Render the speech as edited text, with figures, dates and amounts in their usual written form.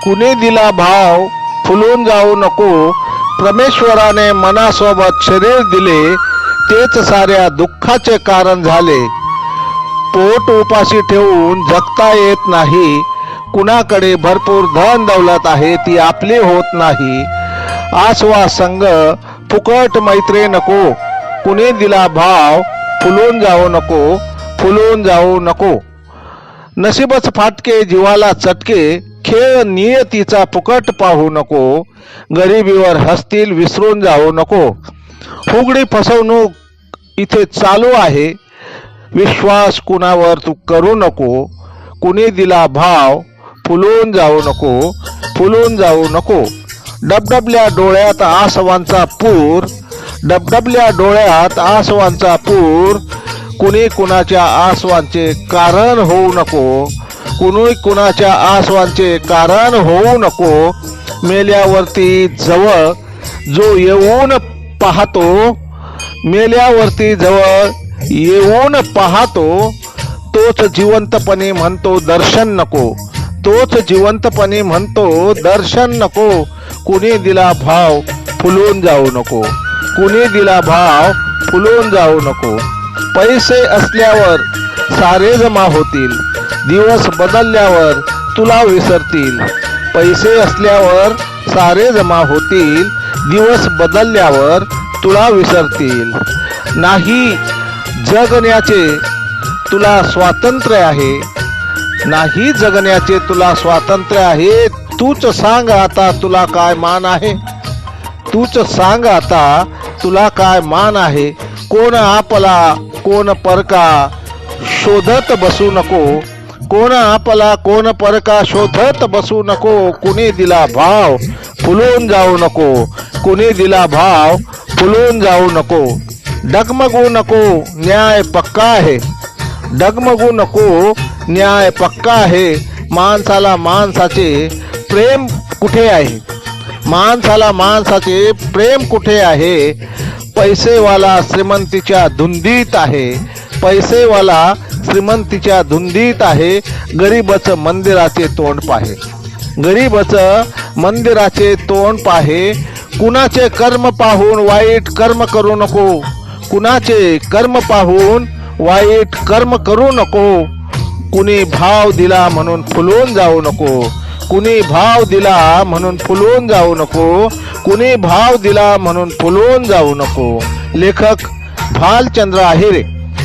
कुणी दिला भाव फुलून जाऊ नको. परमेश्वराने मनासोबत शरीर दिले तेच साऱ्या दुःखाचे कारण झाले. पोट उपाशी ठेवून जगता येत नाही. कुणाकडे भरपूर धन दौलत आहे ती आपली होत नाही. आसवा संग फुकट मैत्री नको. कुणी दिला भाव फुलून जाऊ नको, फुलून जाऊ नको. नशीबच फाटके जीवाला चटके, खेळ नियतीचा फुकट पाहू नको. गरिबीवर हसतील विसरून जाऊ नको. फुगडी फसवणूक इथे चालू आहे. विश्वास कुणावर तू करू नको. कुणी दिला भाव फुलून जाऊ नको, फुलून जाऊ नको. डबडबल्या डोळ्यात आसवांचा पूर, डबडबल्या डोळ्यात आसवांचा पूर. कुणी कुणाच्या आसवांचे कारण होऊ नको. कुणी कुणाच्या आसवांचे कारण होऊ नको. मेल्यावरती जवळ जो येऊन पाहतो, मेल्यावरती जवळ येऊन पाहतो, तोच जिवंतपणे म्हणतो दर्शन नको. तोच जिवंतपणे म्हणतो दर्शन नको. कुणी दिला भाव फुलून जाऊ नको. कुणी दिला भाव फुलून जाऊ नको. पैसे असल्यावर सारे जमा होतील. दिवस बदलल्यावर तुला विसरतील. पैसे असल्यावर सारे जमा होतील. दिवस बदलल्यावर तुला विसरतील. नाही जगण्याचे तुला स्वातंत्र्य आहे. नाही जगण्याचे तुला स्वातंत्र्य आहे. तूच सांग आता तुला काय मान आहे. तूच सांग आता तुला काय मान आहे. कोण आपला कोण परका शोधत बसू नको. कोण आपला कोण परका शोधत बसू नको. कुणी दिला भाव फुलून जाऊ नको. कुणी दिला भाव फुलून जाऊ नको. डगमगू नको न्याय पक्का आहे. डगमगू नको न्याय पक्का आहे. माणसाला माणसाचे प्रेम कुठे आहे. माणसाला माणसाचे प्रेम कुठे आहे. पैसेवाला श्रीमंतीच्या धुंदीत आहे. पैसेवाला श्रीमंतीच्या धुंदीत आहे. गरीबच मंदिराचे तोंड पाहे. गरीबच मंदिराचे तोंड पाहे. कुणाचे कर्म पाहून वाईट कर्म करू नको. कुणाचे कर्म पाहून वाईट कर्म करू नको. कुणी भाव दिला म्हणून फुलून जाऊ नको. कुणी भाव दिला म्हणून फुलून जाऊ नको. कुणी भाव दिला म्हणून फुलून जाऊ नको. लेखक भालचंद्र आहिरे.